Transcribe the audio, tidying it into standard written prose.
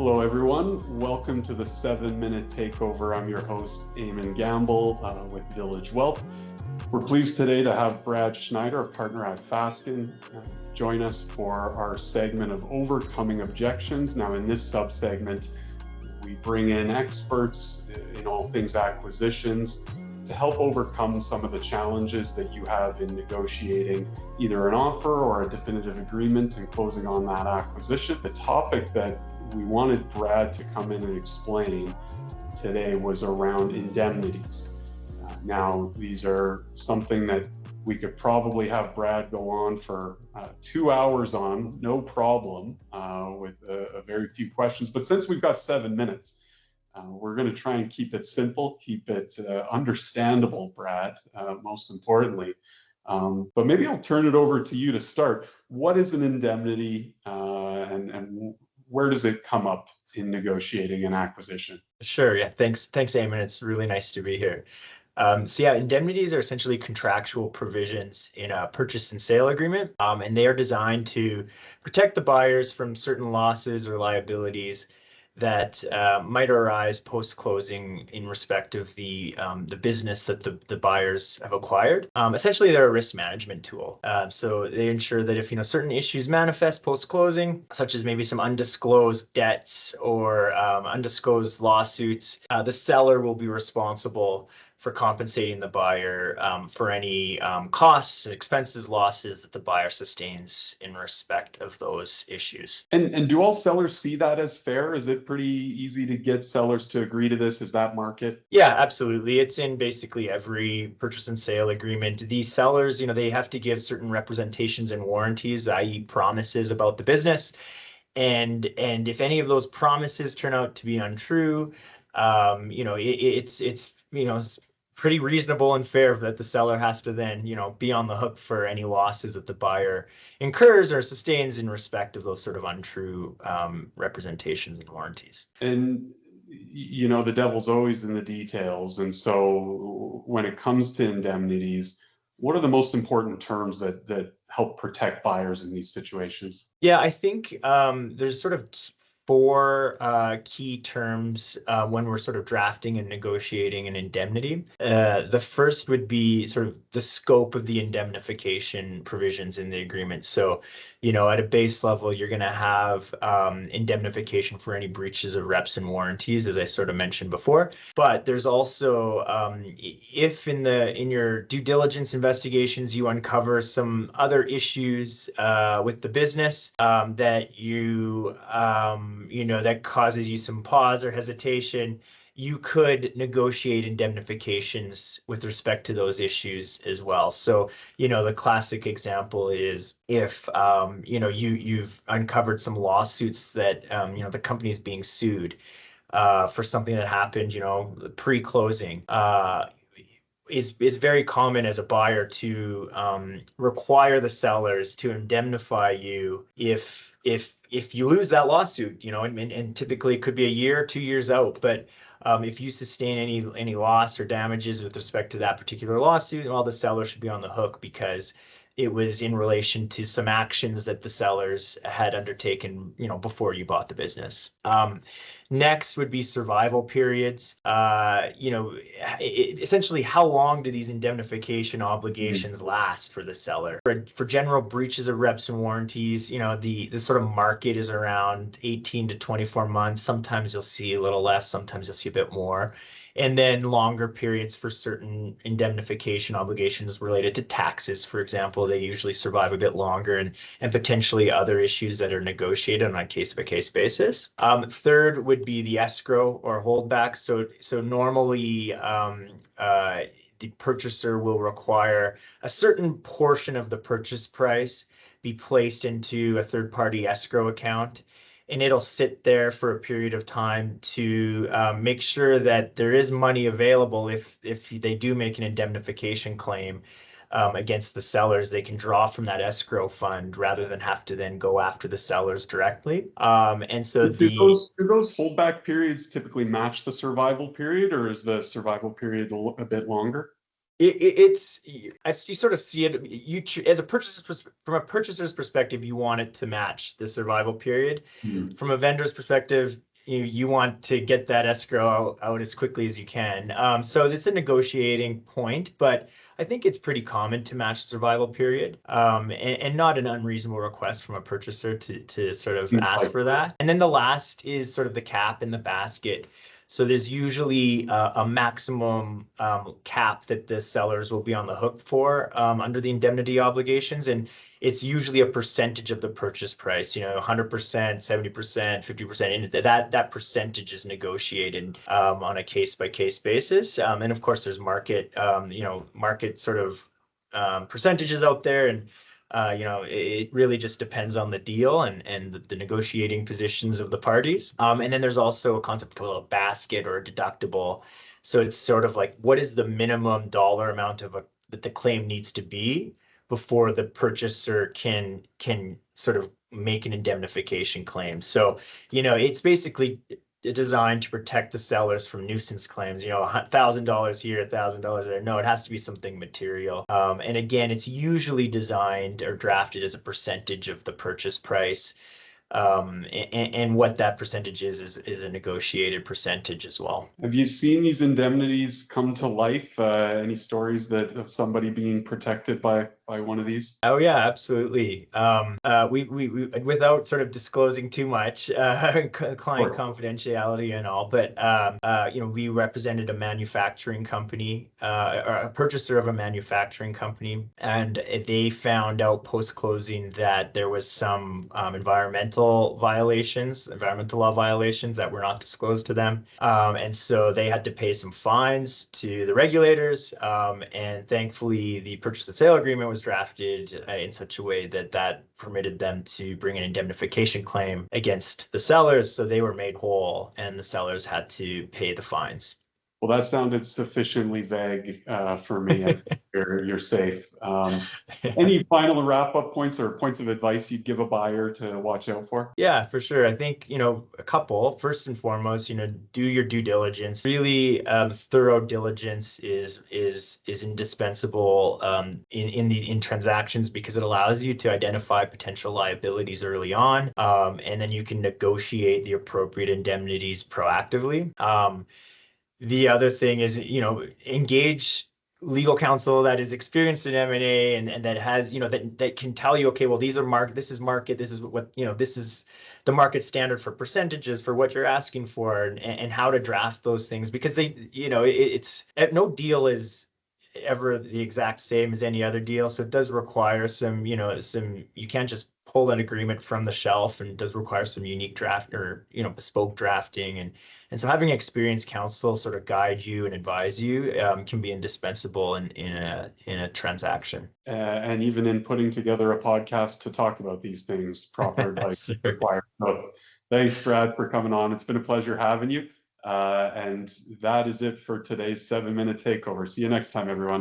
Hello, everyone. Welcome to the 7-Minute Takeover. I'm your host, Eamonn Gamble with Village Wealth. We're pleased today to have Brad Schneider, a partner at Fasken, join us for our segment of Overcoming Objections. Now, in this sub-segment, we bring in experts in all things acquisitions to help overcome some of the challenges that you have in negotiating either an offer or a definitive agreement and closing on that acquisition. The topic that we wanted Brad to come in and explain today was around indemnities. Now, these are something that we could probably have Brad go on for 2 hours on, no problem, with a very few questions. But since we've got 7 minutes, we're going to try and keep it simple, keep it understandable, Brad, most importantly. But maybe I'll turn it over to you to start. What is an indemnity and where does it come up in negotiating an acquisition? Sure. Yeah. Thanks, Eamon. It's really nice to be here. Indemnities are essentially contractual provisions in a purchase and sale agreement, and they are designed to protect the buyers from certain losses or liabilities that might arise post-closing in respect of the business that the buyers have acquired. Essentially, they're a risk management tool. So they ensure that if certain issues manifest post-closing, such as maybe some undisclosed debts or undisclosed lawsuits, the seller will be responsible for compensating the buyer for any costs, expenses, losses that the buyer sustains in respect of those issues. And do all sellers see that as fair? Is it pretty easy to get sellers to agree to this? Is that market? Yeah, absolutely. It's in basically every purchase and sale agreement. These sellers, they have to give certain representations and warranties, i.e. promises about the business. And if any of those promises turn out to be untrue, it's pretty reasonable and fair that the seller has to then, be on the hook for any losses that the buyer incurs or sustains in respect of those sort of untrue representations and warranties. And, the devil's always in the details. And so when it comes to indemnities, what are the most important terms that help protect buyers in these situations? Yeah, I think there's sort of 4 key terms when we're sort of drafting and negotiating an indemnity. The first would be sort of the scope of the indemnification provisions in the agreement. So, at a base level, you're going to have indemnification for any breaches of reps and warranties, as I sort of mentioned before. But there's also, if in your due diligence investigations you uncover some other issues with the business that that causes you some pause or hesitation, you could negotiate indemnifications with respect to those issues as well. So, the classic example is if, you've uncovered some lawsuits that, the company's being sued for something that happened, pre-closing. It's very common as a buyer to require the sellers to indemnify you if you lose that lawsuit, and typically it could be a year or 2 years out. But if you sustain any loss or damages with respect to that particular lawsuit, well, the seller should be on the hook because it was in relation to some actions that the sellers had undertaken, before you bought the business. Next would be survival periods. Essentially, how long do these indemnification obligations last for the seller? For general breaches of reps and warranties, the sort of market is around 18 to 24 months. Sometimes you'll see a little less, sometimes you'll see a bit more. And then longer periods for certain indemnification obligations related to taxes, for example, they usually survive a bit longer, and potentially other issues that are negotiated on a case-by-case basis. Third would be the escrow or holdbacks. So normally the purchaser will require a certain portion of the purchase price be placed into a third-party escrow account, and it'll sit there for a period of time to make sure that there is money available if they do make an indemnification claim against the sellers. They can draw from that escrow fund rather than have to then go after the sellers directly. And so do those holdback periods typically match the survival period, or is the survival period a bit longer? It's you sort of see it. As a purchaser, from a purchaser's perspective, you want it to match the survival period. Mm. From a vendor's perspective, you want to get that escrow out as quickly as you can. So it's a negotiating point, but I think it's pretty common to match the survival period, and not an unreasonable request from a purchaser to sort of Seems ask like for that. And then the last is sort of the cap in the basket. So there's usually a maximum cap that the sellers will be on the hook for under the indemnity obligations, and it's usually a percentage of the purchase price. 100%, 70%, 50%, and that percentage is negotiated on a case by case basis. And of course, there's market sort of percentages out there, and it really just depends on the deal and the negotiating positions of the parties. And then there's also a concept called a basket or a deductible. So it's sort of like, what is the minimum dollar amount that the claim needs to be before the purchaser can sort of make an indemnification claim. So, it's basically designed to protect the sellers from nuisance claims, $1,000 here, $1,000 there. No, it has to be something material. And again, it's usually designed or drafted as a percentage of the purchase price. And what that percentage is a negotiated percentage as well. Have you seen these indemnities come to life? Any stories of somebody being protected by one of these? Oh yeah, absolutely. We without sort of disclosing too much client confidentiality and all, but we represented a manufacturing company, or a purchaser of a manufacturing company, and they found out post closing that there was some environmental law violations that were not disclosed to them, and so they had to pay some fines to the regulators, and thankfully the purchase and sale agreement was drafted in such a way that permitted them to bring an indemnification claim against the sellers, so they were made whole and the sellers had to pay the fines. Well, that sounded sufficiently vague for me. I think you're safe. Any final wrap-up points or points of advice you'd give a buyer to watch out for? Yeah, for sure. I think, a couple. First and foremost, do your due diligence. Really, thorough diligence is indispensable in transactions, because it allows you to identify potential liabilities early on, and then you can negotiate the appropriate indemnities proactively. The other thing is, engage legal counsel that is experienced in M&A and that has, that can tell you, okay, well, this is what, this is the market standard for percentages for what you're asking for, and how to draft those things, because it's no deal is ever the exact same as any other deal. So it does require you can't just pull an agreement from the shelf, and it does require some unique draft or, bespoke drafting. And so having experienced counsel sort of guide you and advise you can be indispensable in a transaction. And even in putting together a podcast to talk about these things, proper advice required. So thanks, Brad, for coming on. It's been a pleasure having you. And that is it for today's 7-minute takeover. See you next time, everyone.